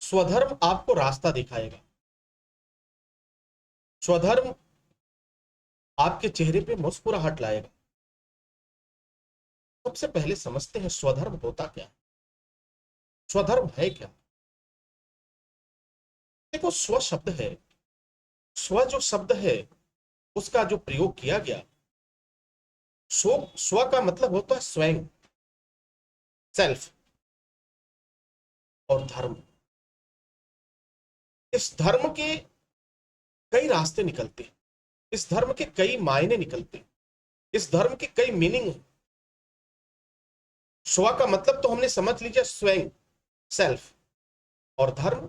स्वधर्म आपको रास्ता दिखाएगा। स्वधर्म आपके चेहरे पे मुस्कुराहट लाएगा। सबसे पहले समझते हैं स्वधर्म होता क्या है, स्वधर्म है क्या। देखो, स्व शब्द है, स्व जो शब्द है उसका जो प्रयोग किया गया, स्व स्व का मतलब होता है स्वयं, सेल्फ। और धर्म, इस धर्म के कई रास्ते निकलते हैं, इस धर्म के कई मायने निकलते हैं, इस धर्म के कई मीनिंग हैं। स्व का मतलब तो हमने समझ लीजिए स्वयं, सेल्फ। और धर्म,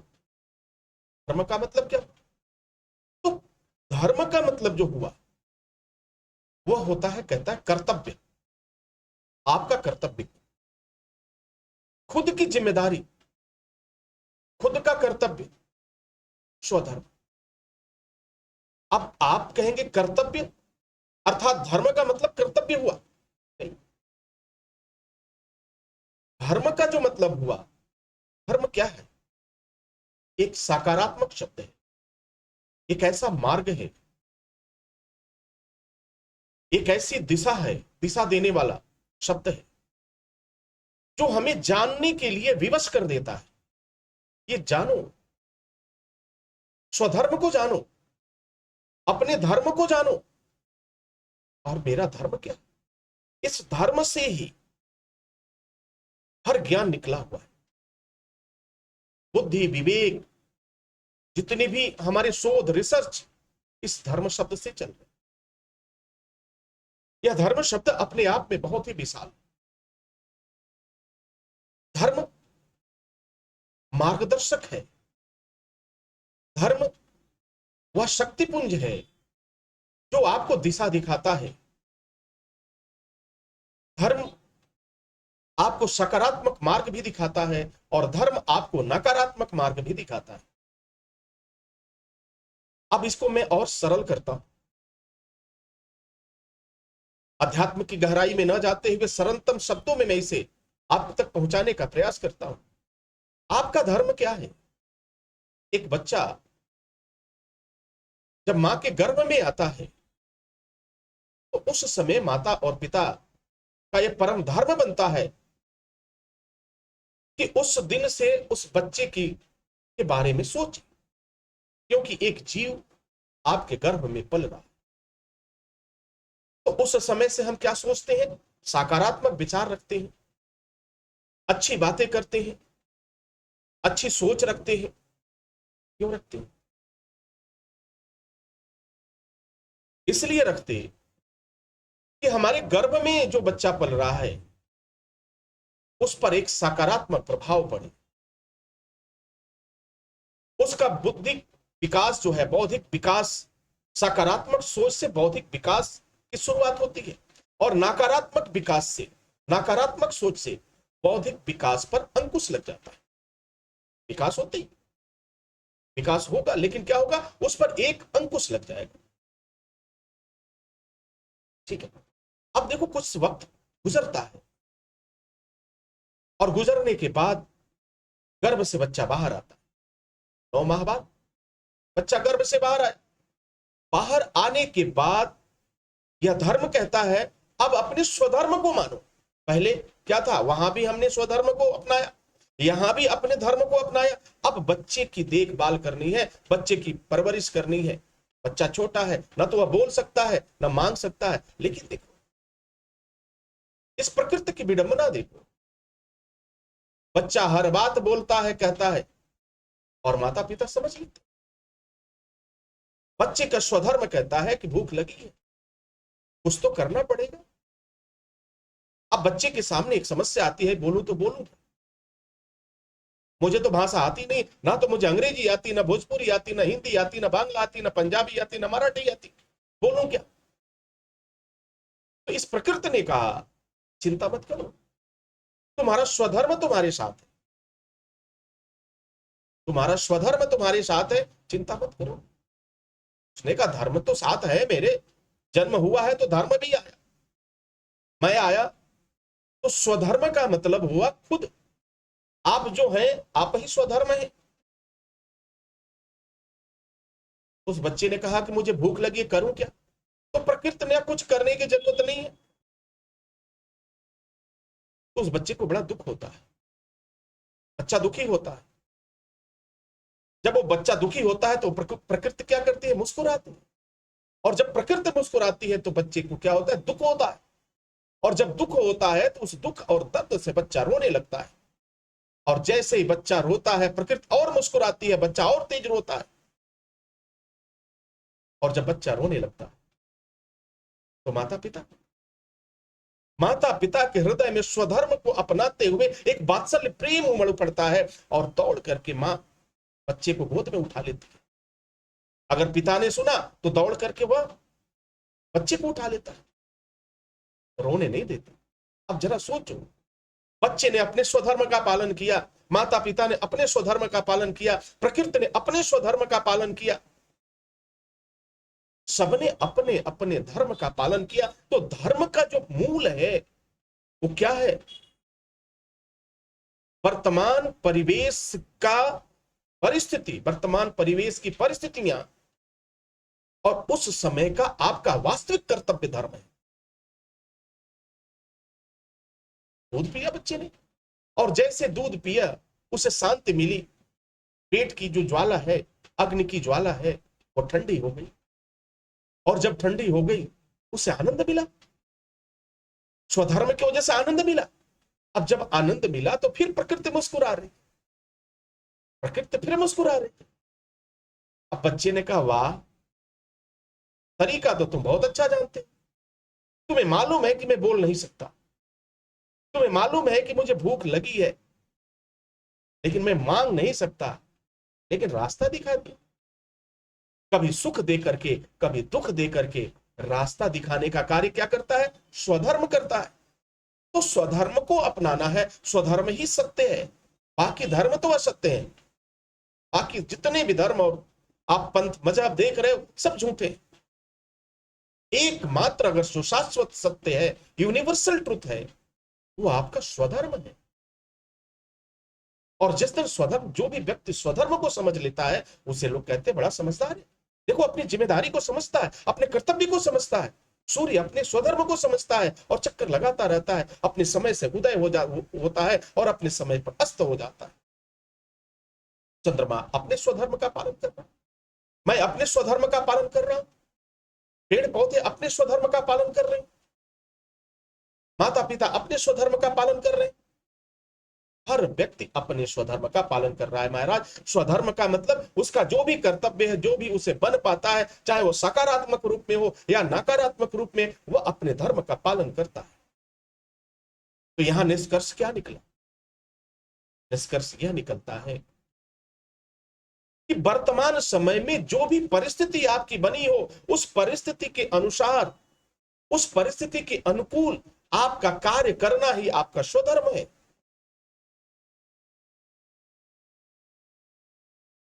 धर्म का मतलब क्या। तो धर्म का मतलब जो हुआ वह होता है, कहता है कर्तव्य, आपका कर्तव्य, खुद की जिम्मेदारी, खुद का कर्तव्य, स्वधर्म। अब आप कहेंगे कर्तव्य अर्थात धर्म का मतलब कर्तव्य हुआ, नहीं। धर्म का जो मतलब हुआ, धर्म क्या है, एक सकारात्मक शब्द है, एक ऐसा मार्ग है, एक ऐसी दिशा है, दिशा देने वाला शब्द है जो हमें जानने के लिए विवश कर देता है। ये जानो, स्वधर्म को जानो, अपने धर्म को जानो। और मेरा धर्म क्या, इस धर्म से ही हर ज्ञान निकला हुआ है। बुद्धि, विवेक, जितने भी हमारे शोध, रिसर्च इस धर्म शब्द से चल रहे। यह धर्म शब्द अपने आप में बहुत ही विशाल। धर्म मार्गदर्शक है, धर्म वह शक्तिपुंज है जो आपको दिशा दिखाता है। धर्म आपको सकारात्मक मार्ग भी दिखाता है और धर्म आपको नकारात्मक मार्ग भी दिखाता है। अब इसको मैं और सरल करता हूं, अध्यात्म की गहराई में न जाते हुए सरलतम शब्दों में मैं इसे आप तक पहुंचाने का प्रयास करता हूं। आपका धर्म क्या है। एक बच्चा जब मां के गर्भ में आता है तो उस समय माता और पिता का यह परम धर्म बनता है कि उस दिन से उस बच्चे की के बारे में सोचे, क्योंकि एक जीव आपके गर्भ में पल रहा है। तो उस समय से हम क्या सोचते हैं, सकारात्मक विचार रखते हैं, अच्छी बातें करते हैं, अच्छी सोच रखते हैं। क्यों रखते हैं, इसलिए रखते हैं कि हमारे गर्भ में जो बच्चा पल रहा है उस पर एक सकारात्मक प्रभाव पड़े, उसका बुद्धिक विकास जो है, बौद्धिक विकास, सकारात्मक सोच से बौद्धिक विकास की शुरुआत होती है और नकारात्मक विकास से, नकारात्मक सोच से बौद्धिक विकास पर अंकुश लग जाता है। विकास होती, विकास होगा, लेकिन क्या होगा, उस पर एक अंकुश लग जाएगा। ठीक है। अब देखो, कुछ वक्त गुजरता है और गुजरने के बाद गर्भ से बच्चा बाहर आता है। 9 माह बाद बच्चा गर्भ से बाहर आए। बाहर आने के बाद यह धर्म कहता है अब अपने स्वधर्म को मानो। पहले क्या था, वहां भी हमने स्वधर्म को अपनाया, यहां भी अपने धर्म को अपनाया। अब बच्चे की देखभाल करनी है, बच्चे की परवरिश करनी है। बच्चा छोटा है, ना तो वह बोल सकता है ना मांग सकता है, लेकिन देखो इस प्रकृति की विडंबना देखो, बच्चा हर बात बोलता है, कहता है और माता पिता समझ लेते। बच्चे का स्वधर्म कहता है कि भूख लगी है, कुछ तो करना पड़ेगा। अब बच्चे के सामने एक समस्या आती है, बोलूं तो बोलूं, मुझे तो भाषा आती नहीं, ना तो मुझे अंग्रेजी आती, ना भोजपुरी आती, ना हिंदी आती, ना बांग्ला आती, ना पंजाबी आती, ना मराठी आती, बोलूं क्या। तो इस प्रकृति ने कहा चिंता मत करो, तुम्हारा स्वधर्म तुम्हारे साथ है, तुम्हारा स्वधर्म तुम्हारे साथ है, चिंता मत करो। उसने कहा धर्म तो साथ है मेरे, जन्म हुआ है तो धर्म भी आया, मैं आया। तो स्वधर्म का मतलब हुआ खुद, आप जो है आप ही स्वधर्म है। उस बच्चे ने कहा कि मुझे भूख लगी, करूं क्या? तो प्रकृति ने कुछ करने की जरूरत नहीं है। तो उस बच्चे को बड़ा दुख होता है, बच्चा दुखी होता है। जब वो बच्चा दुखी होता है तो प्रकृति क्या करती है? मुस्कुराती है। और जब प्रकृति मुस्कुराती है तो बच्चे को क्या होता है? दुख होता है। और जब दुख होता है तो उस दुख और दर्द से बच्चा रोने लगता है। और जैसे ही बच्चा रोता है, प्रकृति और मुस्कुराती है, बच्चा और तेज रोता है। और जब बच्चा रोने लगता है तो माता पिता के हृदय में स्वधर्म को अपनाते हुए एक वात्सल्य प्रेम उमड़ पड़ता है और दौड़ करके मां बच्चे को गोद में उठा लेती है। अगर पिता ने सुना तो दौड़ करके वह बच्चे को उठा लेता है, रोने नहीं देता। अब जरा सोचो, बच्चे ने अपने स्वधर्म का पालन किया, माता पिता ने अपने स्वधर्म का पालन किया, प्रकृति ने अपने स्वधर्म का पालन किया, सबने अपने अपने धर्म का पालन किया। तो धर्म का जो मूल है वो क्या है? वर्तमान परिवेश का परिस्थिति, वर्तमान परिवेश की परिस्थितियां और उस समय का आपका वास्तविक कर्तव्य धर्म है। दूध पिया बच्चे ने, और जैसे दूध पिया उसे शांति मिली, पेट की जो ज्वाला है, अग्नि की ज्वाला है, वो ठंडी हो गई। और जब ठंडी हो गई उसे आनंद मिला, स्वधर्म की वजह से आनंद मिला। अब जब आनंद मिला तो फिर प्रकृति मुस्कुरा रही, प्रकृति फिर मुस्कुरा रही। अब बच्चे ने कहा, वाह, तरीका तो तुम बहुत अच्छा जानते, तुम्हें मालूम है कि मैं बोल नहीं सकता, तुम्हें मालूम है कि मुझे भूख लगी है, लेकिन मैं मांग नहीं सकता, लेकिन रास्ता दिखा दो। कभी सुख दे करके, कभी दुख दे करके रास्ता दिखाने का कार्य क्या करता है? स्वधर्म करता है। तो स्वधर्म को अपनाना है, स्वधर्म ही सत्य है, बाकी धर्म तो असत्य है। बाकी जितने भी धर्म और आप पंथ मजहब देख रहे हो सब झूठे। एकमात्र अगर सुशाश्वत सत्य है, यूनिवर्सल ट्रुथ है, वो आपका स्वधर्म है। और जिस दिन स्वधर्म, जो भी व्यक्ति स्वधर्म को समझ लेता है उसे लोग कहते हैं बड़ा समझदार है। देखो, अपनी जिम्मेदारी को समझता है, अपने कर्तव्य को समझता है। सूर्य अपने स्वधर्म को समझता है और चक्कर लगाता रहता है, अपने समय से उदय होता है और अपने समय पर अस्त हो जाता है। चंद्रमा अपने स्वधर्म का पालन कर रहा है, मैं अपने स्वधर्म का पालन कर रहा हूं, पेड़ पौधे अपने स्वधर्म का पालन कर रहे हैं, माता पिता अपने स्वधर्म का पालन कर रहे हैं। हर व्यक्ति अपने स्वधर्म का पालन कर रहा है महाराज। स्वधर्म का मतलब उसका जो भी कर्तव्य है, जो भी उसे बन पाता है, चाहे वो सकारात्मक रूप में हो या नकारात्मक रूप में, वह अपने धर्म का पालन करता है। तो यहां निष्कर्ष क्या निकला? निष्कर्ष यह निकलता है कि वर्तमान समय में जो भी परिस्थिति आपकी बनी हो, उस परिस्थिति के अनुसार, उस परिस्थिति के अनुकूल आपका कार्य करना ही आपका स्वधर्म है।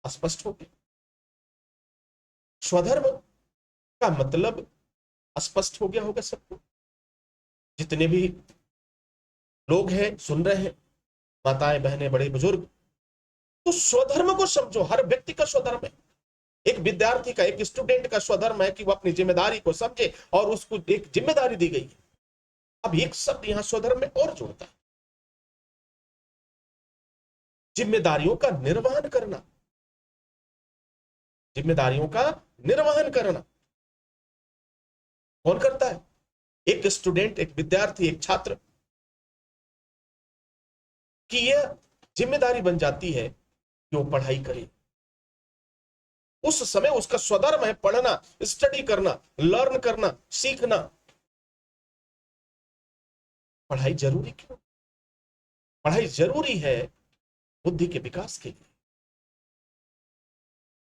स्पष्ट हो गया? स्वधर्म का मतलब स्पष्ट हो गया होगा सबको? जितने भी लोग हैं, सुन रहे हैं, माताएं, बहनें, बड़े बुजुर्ग, तो स्वधर्म को समझो। हर व्यक्ति का स्वधर्म है। एक विद्यार्थी का, एक स्टूडेंट का स्वधर्म है कि वो अपनी जिम्मेदारी को समझे और उसको एक जिम्मेदारी दी गई है। अब एक शब्द यहां स्वधर्म में और जोड़ता है, जिम्मेदारियों का निर्वहन करना। जिम्मेदारियों का निर्वहन करना कौन करता है? एक स्टूडेंट, एक विद्यार्थी, एक छात्र की यह जिम्मेदारी बन जाती है कि वो पढ़ाई करे। उस समय उसका स्वधर्म है पढ़ना, स्टडी करना, लर्न करना, सीखना। पढ़ाई जरूरी क्यों? पढ़ाई जरूरी है बुद्धि के विकास के लिए।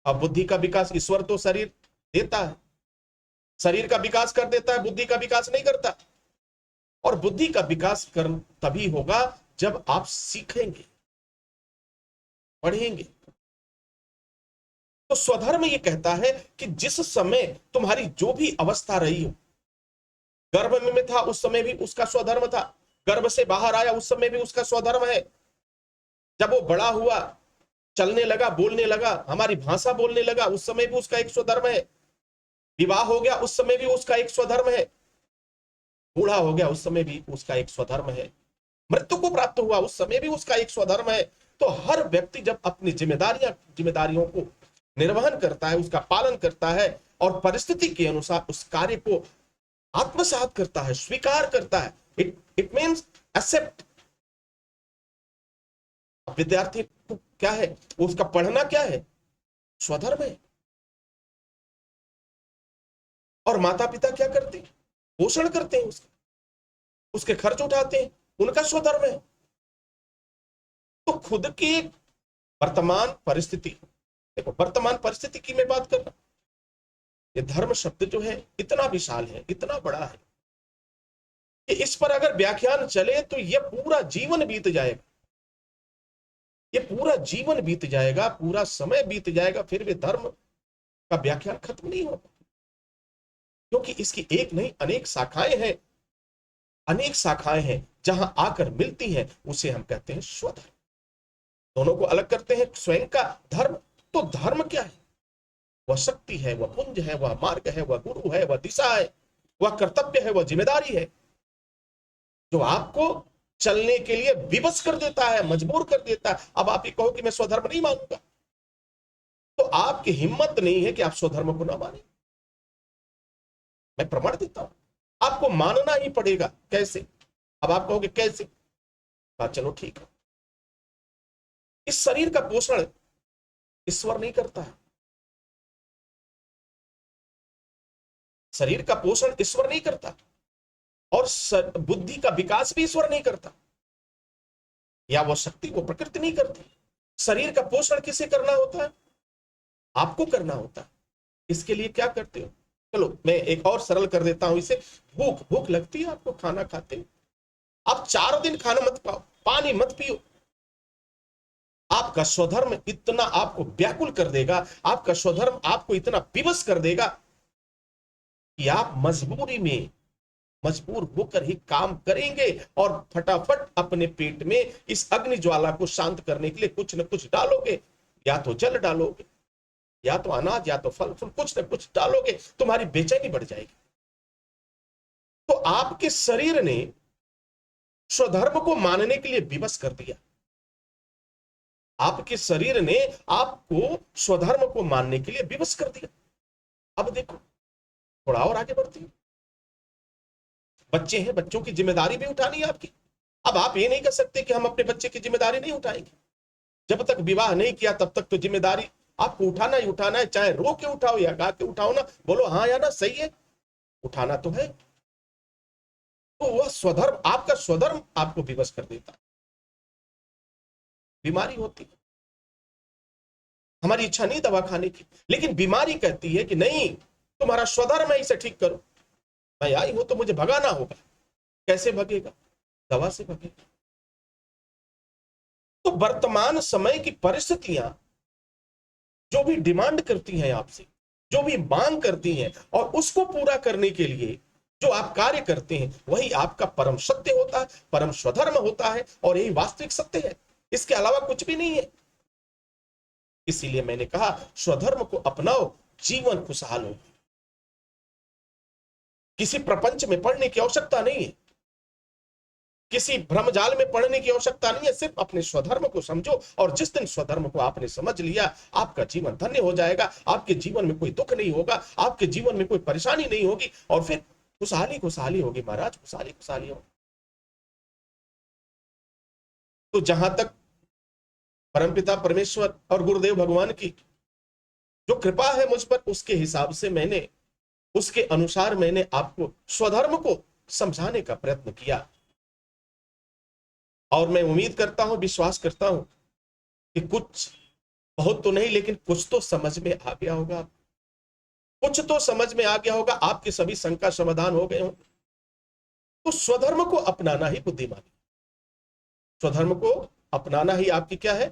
अब बुद्धि का विकास ईश्वर तो शरीर देता है, शरीर का विकास कर देता है, बुद्धि का विकास नहीं करता। और बुद्धि का विकास कर तभी होगा जब आप सीखेंगे, पढ़ेंगे। तो स्वधर्म ये कहता है कि जिस समय तुम्हारी जो भी अवस्था रही हो, गर्भ में था उस समय भी उसका स्वधर्म था, गर्भ से बाहर आया उस समय भी उसका स्वधर्म है, जब वो बड़ा हुआ, चलने लगा, बोलने लगा, हमारी भाषा बोलने लगा, उस समय भी उसका एक स्वधर्म है। विवाह हो गया, उस समय भी उसका एक स्वधर्म है। बूढ़ा हो गया, उस समय भी उसका एक स्वधर्म है। मृत्यु को प्राप्त हुआ, उस समय भी उसका एक स्वधर्म है। तो हर व्यक्ति जब अपनी जिम्मेदारियों को निर्वहन करता है, उसका पालन करता है और परिस्थिति के अनुसार उस कार्य को आत्मसात करता है, स्वीकार करता है, इट मीन्स एक्सेप्ट। विद्यार्थी को क्या है, उसका पढ़ना क्या है, स्वधर्म है। और माता पिता क्या करते हैं, पोषण करते हैं, उसके खर्च उठाते हैं, उनका स्वधर्म है। तो खुद की वर्तमान परिस्थिति, देखो वर्तमान परिस्थिति की मैं बात कर रहा हूं। ये धर्म शब्द जो है इतना विशाल है, इतना बड़ा है कि इस पर अगर व्याख्यान चले तो ये पूरा जीवन बीत जाएगा, ये पूरा जीवन बीत जाएगा, पूरा समय बीत जाएगा, फिर भी धर्म का व्याख्यान खत्म नहीं होगा। क्योंकि इसकी एक नहीं अनेक शाखाएं हैं, अनेक शाखाएं हैं, जहां आकर मिलती हैं उसे हम कहते हैं स्वधर्म। दोनों को अलग करते हैं स्वयं का धर्म। तो धर्म क्या है, वह शक्ति है, वह पुंज है, वह मार्ग है, वह गुरु है, वह दिशा है, वह कर्तव्य है, वह जिम्मेदारी है, जो आपको चलने के लिए विवश कर देता है, मजबूर कर देता है। अब आप ये कहो कि मैं स्वधर्म नहीं मानूंगा, तो आपकी हिम्मत नहीं है कि आप स्वधर्म को ना माने। मैं प्रमाण देता हूं, आपको मानना ही पड़ेगा। कैसे? अब आप कहोगे कैसे? चलो ठीक है, इस शरीर का पोषण ईश्वर नहीं करता है, शरीर का पोषण ईश्वर नहीं करता, और बुद्धि का विकास भी ईश्वर नहीं करता, या वह शक्ति को प्रकृति नहीं करती। शरीर का पोषण किसे करना होता है? आपको करना होता है। इसके लिए क्या करते हो? चलो मैं एक और सरल कर देता हूं इसे। भूख लगती है आपको, खाना खाते हो, आप 4 दिन खाना मत खाओ, पानी मत पियो, आपका स्वधर्म इतना आपको व्याकुल कर देगा, आपका स्वधर्म आपको इतना विवश कर देगा कि आप मजबूरी में मजबूर होकर ही काम करेंगे और फटाफट अपने पेट में इस अग्नि ज्वाला को शांत करने के लिए कुछ न कुछ डालोगे। या तो जल डालोगे, या तो अनाज, या तो फल फूल, कुछ न कुछ डालोगे, तुम्हारी बेचैनी बढ़ जाएगी। तो आपके शरीर ने स्वधर्म को मानने के लिए विवश कर दिया, आपके शरीर ने आपको स्वधर्म को मानने के लिए विवश कर दिया। अब देखो, थोड़ा और आगे बढ़ती है। बच्चे हैं, बच्चों की जिम्मेदारी भी उठानी है आपकी। अब आप ये नहीं कर सकते कि हम अपने बच्चे की जिम्मेदारी नहीं उठाएंगे। जब तक विवाह नहीं किया तब तक तो जिम्मेदारी आपको उठाना ही उठाना है, चाहे रो के उठाओ या गा के उठाओ ना, बोलो हाँ या ना, सही है, उठाना तो है। तो वह स्वधर्म, आपका स्वधर्म आपको विवश कर देता है। बीमारी होती है, हमारी इच्छा नहीं दवा खाने की, लेकिन बीमारी कहती है कि नहीं, तुम्हारा स्वधर्म है, इसे ठीक करो। मैं आई हूं तो मुझे भगाना होगा। कैसे भगेगा? दवा से भगेगा। तो वर्तमान समय की परिस्थितियां जो भी डिमांड करती हैं आपसे, जो भी मांग करती हैं, और उसको पूरा करने के लिए जो आप कार्य करते हैं, वही आपका परम सत्य होता है, परम स्वधर्म होता है, और यही वास्तविक सत्य है। इसके अलावा कुछ भी नहीं है। इसीलिए मैंने कहा स्वधर्म को अपनाओ, जीवन खुशहाल हो। किसी प्रपंच में पढ़ने की आवश्यकता नहीं है, किसी भ्रमजाल में पढ़ने की आवश्यकता नहीं है। सिर्फ अपने स्वधर्म को समझो, और जिस दिन स्वधर्म को आपने समझ लिया, आपका जीवन धन्य हो जाएगा। आपके जीवन में कोई दुख नहीं होगा, आपके जीवन में कोई परेशानी नहीं होगी, और फिर खुशहाली खुशहाली होगी महाराज, खुशहाली खुशहाली होगी। तो जहां तक परमपिता परमेश्वर और गुरुदेव भगवान की जो कृपा है मुझ पर, उसके हिसाब से मैंने, उसके अनुसार मैंने आपको स्वधर्म को समझाने का प्रयत्न किया। और मैं उम्मीद करता हूं, विश्वास करता हूं कि कुछ, बहुत तो नहीं, लेकिन कुछ तो समझ में आ गया होगा, कुछ तो समझ में आ गया होगा, आपके सभी शंका समाधान हो गए होंगे। तो स्वधर्म को अपनाना ही बुद्धिमानी, स्वधर्म को अपनाना ही आपकी क्या है?